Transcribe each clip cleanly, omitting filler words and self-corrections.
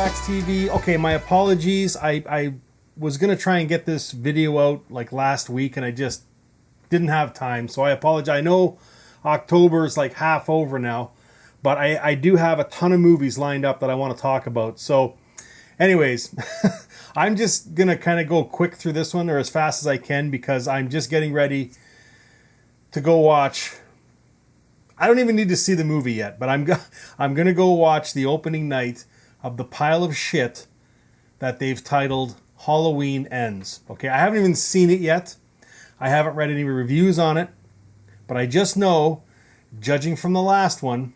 Happywax TV. Okay, my apologies. I was going to try and get this video out like last week and I just didn't have time. So I apologize. I know October is like half over now, but I do have a ton of movies lined up that I want to talk about. So anyways, I'm just going to kind of go quick through this one, or as fast as I can, because I'm just getting ready to go watch. I don't even need to see the movie yet, but I'm going to go watch the opening night of the pile of shit that they've titled Halloween Ends. Okay, I haven't even seen it yet. I haven't read any reviews on it, but I just know, judging from the last one,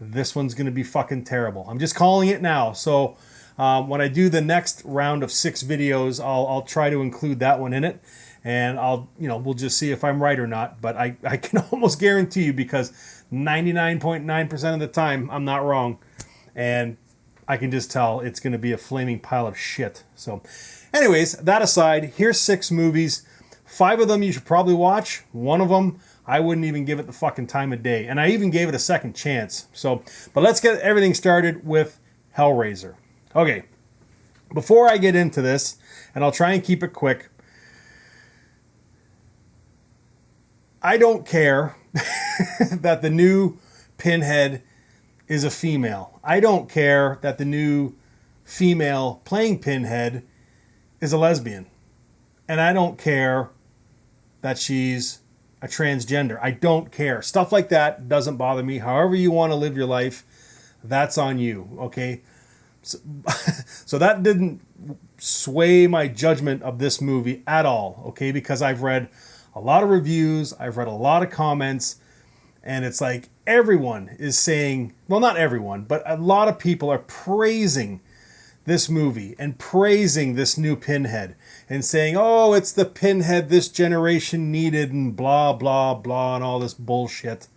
this one's going to be fucking terrible. I'm just calling it now. So when I do the next round of 6 videos, I'll try to include that one in it. And we'll just see if I'm right or not. But I can almost guarantee you, because 99.9% of the time, I'm not wrong. And I can just tell it's going to be a flaming pile of shit. So anyways, that aside, here's 6 movies. 5 of them you should probably watch. 1 of them, I wouldn't even give it the fucking time of day. And I even gave it a second chance. So, but let's get everything started with Hellraiser. Okay, before I get into this, and I'll try and keep it quick, I don't care that the new Pinhead is a female. I don't care that the new female playing Pinhead is a lesbian. And I don't care that she's a transgender. I don't care. Stuff like that doesn't bother me. However you want to live your life, that's on you, okay? So that didn't sway my judgment of this movie at all, okay? Because I've read a lot of reviews, I've read a lot of comments, and it's like everyone is saying, well, not everyone, but a lot of people are praising this movie and praising this new Pinhead and saying, oh, it's the Pinhead this generation needed and blah, blah, blah, and all this bullshit.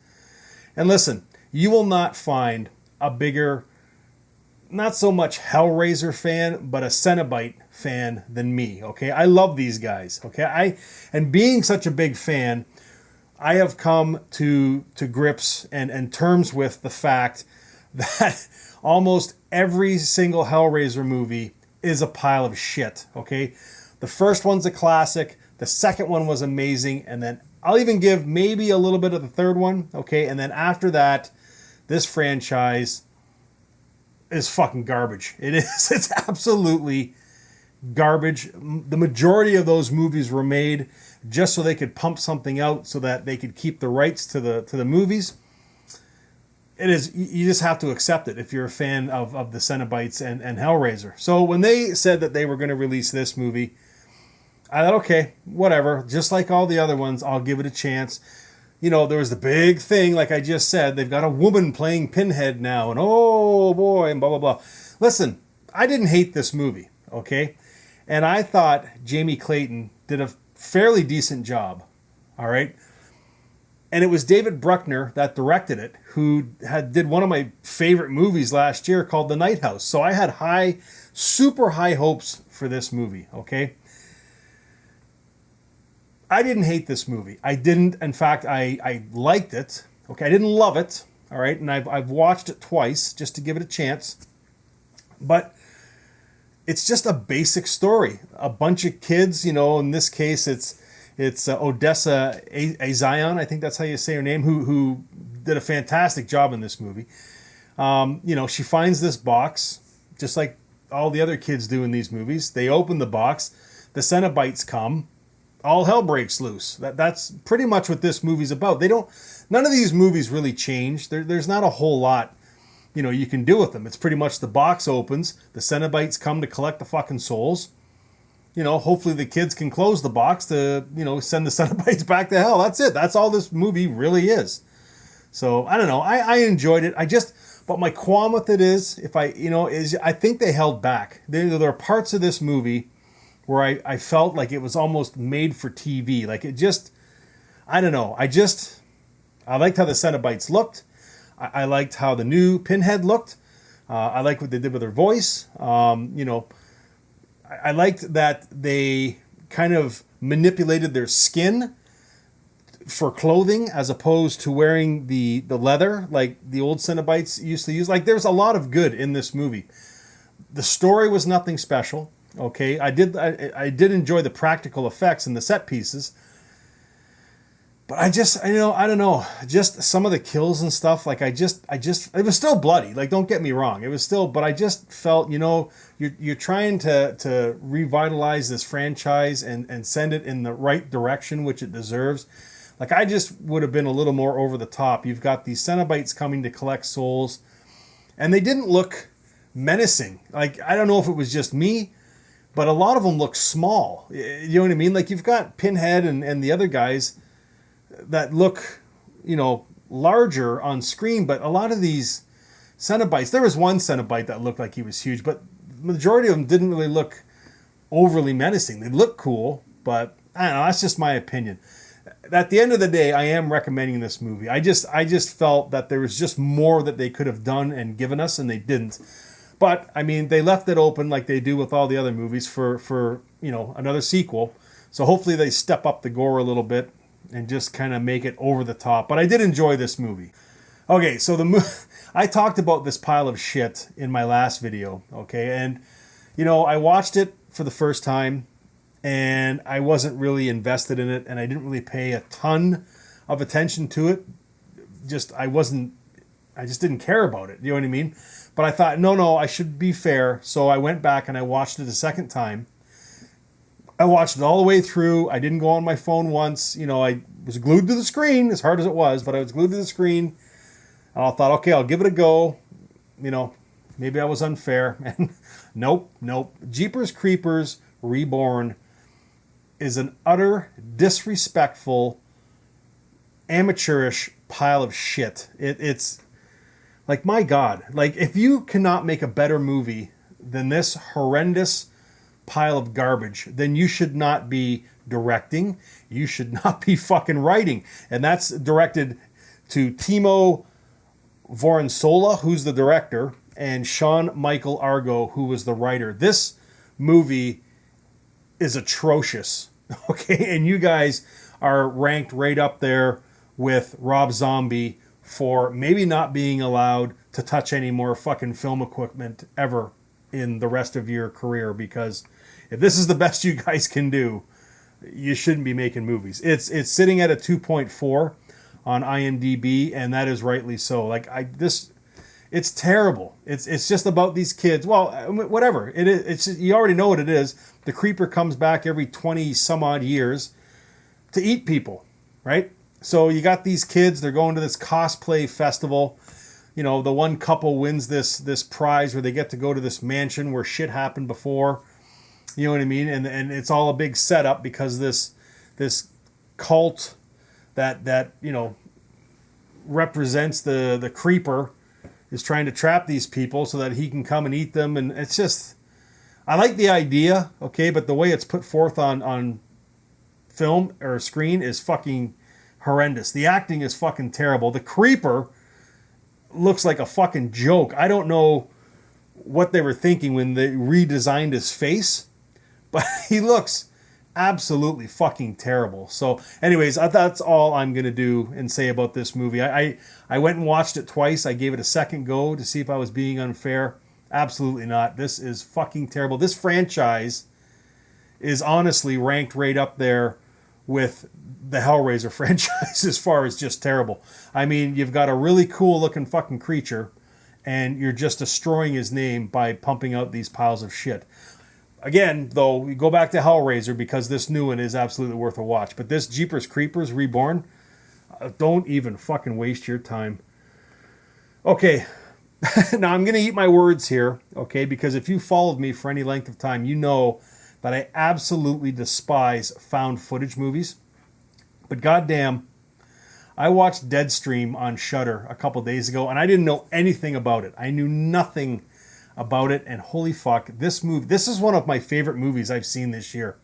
And listen, you will not find a bigger, not so much Hellraiser fan, but a Cenobite fan than me, okay? I love these guys, okay? And being such a big fan, I have come to grips and terms with the fact that almost every single Hellraiser movie is a pile of shit, okay? The first one's a classic, the second one was amazing, and then I'll even give maybe a little bit of the third one, okay? And then after that, this franchise is fucking garbage. It is. It's absolutely garbage. The majority of those movies were made just so they could pump something out so that they could keep the rights to the movies. It is, you just have to accept it if you're a fan of the Cenobites and Hellraiser. So when they said that they were going to release this movie, I thought, okay, whatever. Just like all the other ones, I'll give it a chance. You know, there was the big thing, like I just said, they've got a woman playing Pinhead now, and oh boy, and blah, blah, blah. Listen, I didn't hate this movie, okay? And I thought Jamie Clayton did a fairly decent job, all right? And it was David Bruckner that directed it, who did one of my favorite movies last year called The Night House. So I had super high hopes for this movie, okay? I didn't hate this movie. I didn't. In fact, I liked it. Okay, I didn't love it. All right, and I've watched it twice just to give it a chance. But it's just a basic story. A bunch of kids, in this case, it's Odessa Azion, I think that's how you say her name, who did a fantastic job in this movie. She finds this box, just like all the other kids do in these movies. They open the box, the Cenobites come. All hell breaks loose. That's pretty much what this movie's about. None of these movies really change. There's not a whole lot, you can do with them. It's pretty much the box opens, the Cenobites come to collect the fucking souls. Hopefully the kids can close the box to, send the Cenobites back to hell. That's it. That's all this movie really is. So I don't know. I enjoyed it. But my qualm with it is, I think they held back. There are parts of this movie where I felt like it was almost made for TV. Like it just, I don't know. I liked how the Cenobites looked. I liked how the new Pinhead looked. I liked what they did with her voice. I liked that they kind of manipulated their skin for clothing as opposed to wearing the leather like the old Cenobites used to use. Like there's a lot of good in this movie. The story was nothing special. Okay, I did enjoy the practical effects and the set pieces, but I don't know, just some of the kills and stuff. Like it was still bloody. Like, don't get me wrong, it was still, but I just felt, you're trying to revitalize this franchise and send it in the right direction, which it deserves. Like, I just would have been a little more over the top. You've got these Cenobites coming to collect souls, and they didn't look menacing. Like, I don't know if it was just me, but a lot of them look small. You know what I mean? Like, you've got Pinhead and the other guys that look, larger on screen, but a lot of these Cenobites, there was one Cenobite that looked like he was huge, but the majority of them didn't really look overly menacing. They look cool, but I don't know, that's just my opinion. At the end of the day, I am recommending this movie. I just felt that there was just more that they could have done and given us, and they didn't. But, I mean, they left it open like they do with all the other movies for another sequel. So hopefully they step up the gore a little bit and just kind of make it over the top. But I did enjoy this movie. Okay, so I talked about this pile of shit in my last video, okay? And, I watched it for the first time, and I wasn't really invested in it, and I didn't really pay a ton of attention to it. I just didn't care about it, you know what I mean? But I thought, no, I should be fair. So I went back and I watched it a second time. I watched it all the way through. I didn't go on my phone once. I was glued to the screen, as hard as it was, but I was glued to the screen. And I thought, okay, I'll give it a go. Maybe I was unfair. And nope. Jeepers Creepers Reborn is an utter, disrespectful, amateurish pile of shit. It's like, my God, like, if you cannot make a better movie than this horrendous pile of garbage, then you should not be directing. You should not be fucking writing. And that's directed to Timo Voronsola, who's the director, and Sean Michael Argo, who was the writer. This movie is atrocious, okay? And you guys are ranked right up there with Rob Zombie for maybe not being allowed to touch any more fucking film equipment ever in the rest of your career, because if this is the best you guys can do, you shouldn't be making movies. It's sitting at a 2.4 on IMDb, and that is rightly so. Like, it's terrible. It's just about these kids. Well, whatever. It's just, you already know what it is. The creeper comes back every 20 some odd years to eat people, right? So you got these kids, they're going to this cosplay festival. The one couple wins this prize where they get to go to this mansion where shit happened before. You know what I mean? And it's all a big setup because this cult that represents the creeper is trying to trap these people so that he can come and eat them. And it's just, I like the idea, okay, but the way it's put forth on film or screen is fucking horrendous. The acting is fucking terrible. The creeper looks like a fucking joke. I don't know what they were thinking when they redesigned his face, but he looks absolutely fucking terrible. So anyways, that's all I'm going to do and say about this movie. I went and watched it twice. I gave it a second go to see if I was being unfair. Absolutely not. This is fucking terrible. This franchise is honestly ranked right up there with the Hellraiser franchise as far as just terrible. I mean, you've got a really cool looking fucking creature, and you're just destroying his name by pumping out these piles of shit. Again, though, we go back to Hellraiser because this new one is absolutely worth a watch. But this Jeepers Creepers Reborn, don't even fucking waste your time. Okay, now I'm going to eat my words here, okay, because if you followed me for any length of time, you know that I absolutely despise found footage movies. But goddamn, I watched DeadStream on Shudder a couple days ago, and I didn't know anything about it. I knew nothing about it, and holy fuck, this is one of my favorite movies I've seen this year.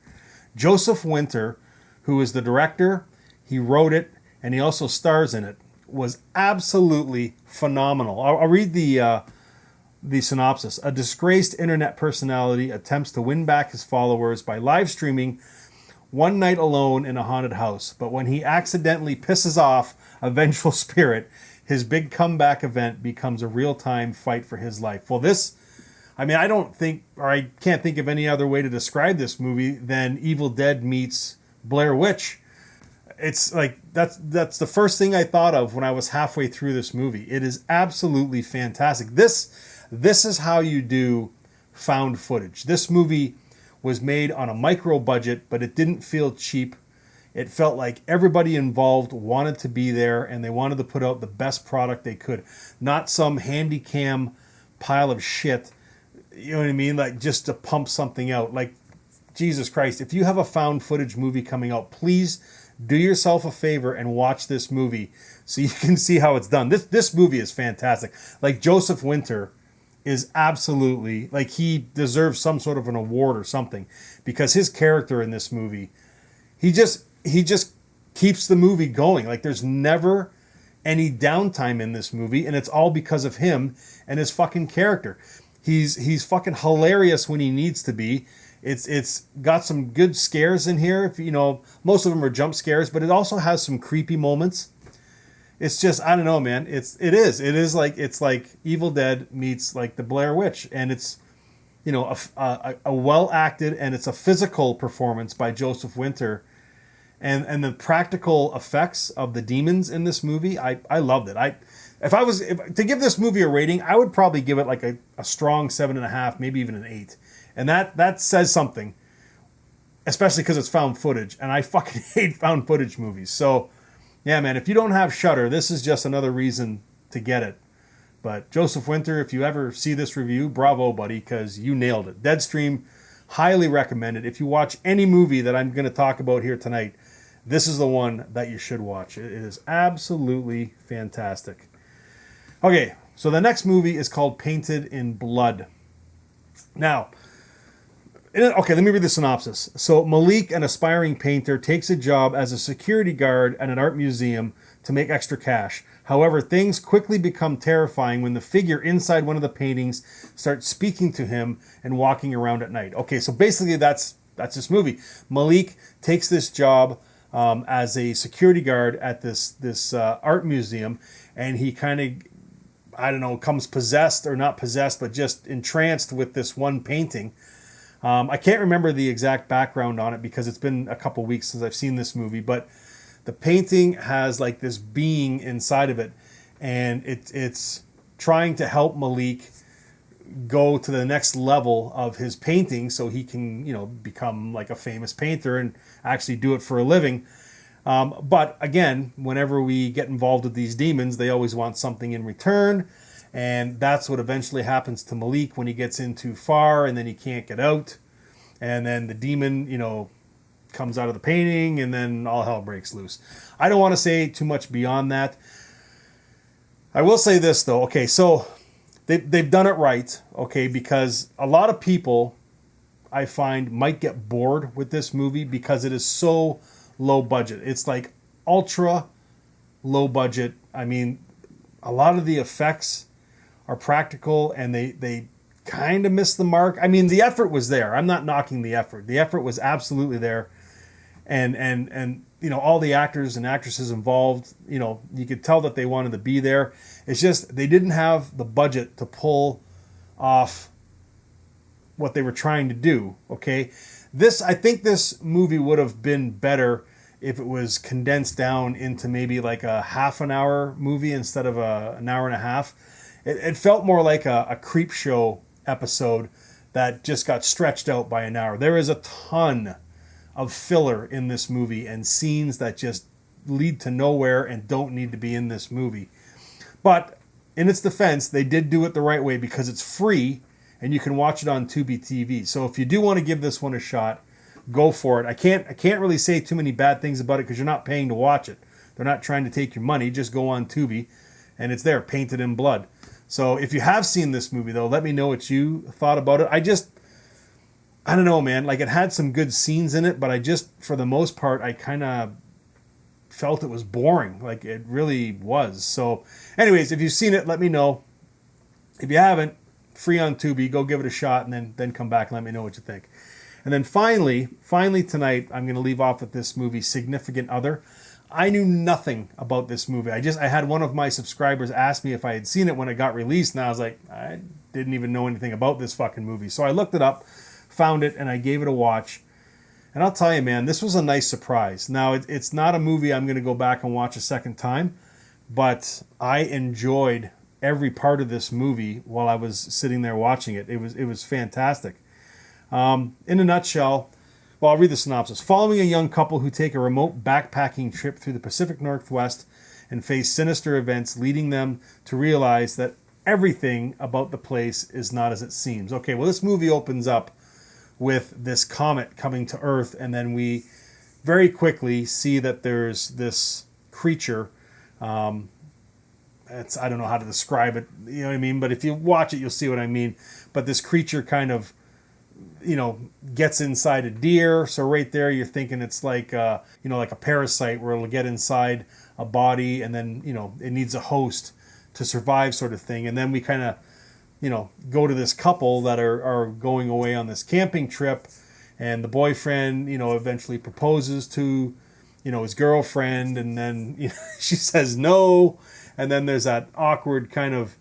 Joseph Winter, who is the director, he wrote it, and he also stars in it, was absolutely phenomenal. I'll read the synopsis. A disgraced internet personality attempts to win back his followers by live streaming one night alone in a haunted house. But when he accidentally pisses off a vengeful spirit, his big comeback event becomes a real-time fight for his life. Well, this, I mean, I don't think, or I can't think of any other way to describe this movie than Evil Dead meets Blair Witch. It's like that's the first thing I thought of when I was halfway through this movie. It is absolutely fantastic. This is how you do found footage. This movie was made on a micro budget, but it didn't feel cheap. It felt like everybody involved wanted to be there and they wanted to put out the best product they could. Not some handy cam pile of shit, you know what I mean? Like just to pump something out. Like, Jesus Christ, if you have a found footage movie coming out, please do yourself a favor and watch this movie so you can see how it's done. This movie is fantastic. Like, Joseph Winter is absolutely, like, he deserves some sort of an award or something, because his character in this movie, he just keeps the movie going. Like, there's never any downtime in this movie, and it's all because of him and his fucking character. He's fucking hilarious when he needs to be. It's got some good scares in here. If you know, most of them are jump scares, but it also has some creepy moments. It's just, I don't know, man. It's like Evil Dead meets like the Blair Witch, and it's, you know, a well acted, and it's a physical performance by Joseph Winter, and the practical effects of the demons in this movie. I loved it. If to give this movie a rating, I would probably give it like a strong 7.5, maybe even an 8. And that says something, especially because it's found footage, and I fucking hate found footage movies. So, yeah, man, if you don't have Shudder, this is just another reason to get it. But Joseph Winter, if you ever see this review, bravo, buddy, because you nailed it. DeadStream, highly recommended. If you watch any movie that I'm going to talk about here tonight, this is the one that you should watch. It is absolutely fantastic. Okay, so the next movie is called Painted in Blood. Now, okay, let me read the synopsis. So Malik, an aspiring painter, takes a job as a security guard at an art museum to make extra cash. However, things quickly become terrifying when the figure inside one of the paintings starts speaking to him and walking around at night. Okay, so basically that's this movie. Malik takes this job as a security guard at this art museum, and he kind of, I don't know, comes possessed, or not possessed, but just entranced with this one painting. I can't remember the exact background on it because it's been a couple weeks since I've seen this movie, but the painting has like this being inside of it, and it's trying to help Malik go to the next level of his painting so he can, you know, become like a famous painter and actually do it for a living. But again, whenever we get involved with these demons, they always want something in return. And that's what eventually happens to Malik when he gets in too far and then he can't get out. And then the demon, you know, comes out of the painting, and then all hell breaks loose. I don't want to say too much beyond that. I will say this, though. Okay, so they've done it right, okay, because a lot of people, I find, might get bored with this movie because it is so low budget. It's like ultra low budget. I mean, a lot of the effects are practical, and they kind of missed the mark. I mean, the effort was there. I'm not knocking the effort. The effort was absolutely there. And you know, all the actors and actresses involved, you know, you could tell that they wanted to be there. It's just they didn't have the budget to pull off what they were trying to do, okay? I think this movie would have been better if it was condensed down into maybe like a half an hour movie instead of an hour and a half. It felt more like a creep show episode that just got stretched out by an hour. There is a ton of filler in this movie and scenes that just lead to nowhere and don't need to be in this movie. But in its defense, they did do it the right way because it's free and you can watch it on Tubi TV. So if you do want to give this one a shot, go for it. I can't really say too many bad things about it because you're not paying to watch it. They're not trying to take your money. Just go on Tubi and it's there, Painted in Blood. So if you have seen this movie, though, let me know what you thought about it. I don't know, man. Like, it had some good scenes in it, but I just, for the most part, I kind of felt it was boring. Like, it really was. So, anyways, if you've seen it, let me know. If you haven't, free on Tubi, go give it a shot, and then come back and let me know what you think. And then finally tonight, I'm going to leave off with this movie, Significant Other. I knew nothing about this movie. I had one of my subscribers ask me if I had seen it when it got released, and I was like, I didn't even know anything about this fucking movie. So I looked it up, found it, and I gave it a watch. And I'll tell you, man, this was a nice surprise. Now, it's not a movie I'm going to go back and watch a second time, but I enjoyed every part of this movie while I was sitting there watching it. It was fantastic. In a nutshell, well, I'll read the synopsis. Following a young couple who take a remote backpacking trip through the Pacific Northwest and face sinister events leading them to realize that everything about the place is not as it seems. Okay, well, this movie opens up with this comet coming to Earth, and then we very quickly see that there's this creature. I don't know how to describe it, you know what I mean? But if you watch it, you'll see what I mean. But this creature kind of, gets inside a deer. So right there, you're thinking it's like, like a parasite where it'll get inside a body, and then, it needs a host to survive, sort of thing. And then we kind of, go to this couple that are going away on this camping trip, and the boyfriend, eventually proposes to, his girlfriend, and then she says no, and then there's that awkward kind of,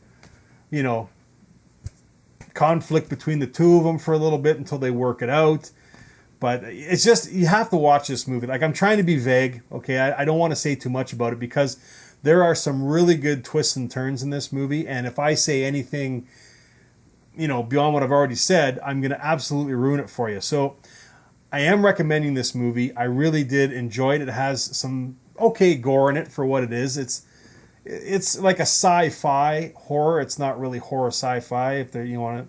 conflict between the two of them for a little bit until they work it out. But it's just, you have to watch this movie. Like, I'm trying to be vague, okay? I don't want to say too much about it because there are some really good twists and turns in this movie, and if I say anything beyond what I've already said, I'm going to absolutely ruin it for you. So I am recommending this movie. I really did enjoy it. It has some okay gore in it for what it is. It's like a sci-fi horror. It's not really horror sci-fi if you want it.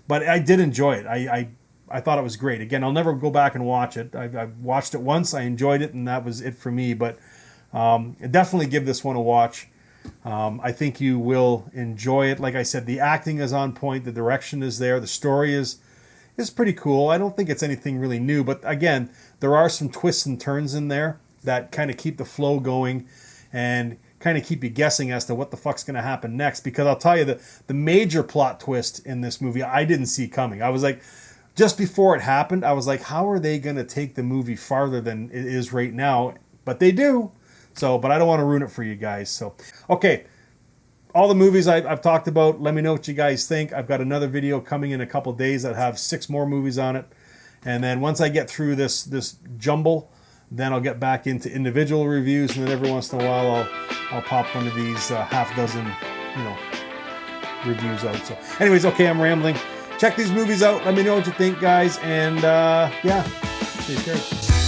But I did enjoy it. I thought it was great. Again, I'll never go back and watch it. I watched it once. I enjoyed it, and that was it for me. But definitely give this one a watch. I think you will enjoy it. Like I said, the acting is on point. The direction is there. The story is pretty cool. I don't think it's anything really new. But again, there are some twists and turns in there that kind of keep the flow going and kind of keep you guessing as to what the fuck's going to happen next. Because I'll tell you, the major plot twist in this movie, I didn't see coming. I was like, just before it happened, I was like, how are they going to take the movie farther than it is right now? But they do. So, but I don't want to ruin it for you guys. So, okay. All the movies I've talked about, let me know what you guys think. I've got another video coming in a couple days that have 6 more movies on it. And then once I get through this jumble, then I'll get back into individual reviews. And then every once in a while, I'll pop one of these half dozen, reviews out. So anyways, okay, I'm rambling. Check these movies out. Let me know what you think, guys. And yeah, stay scary.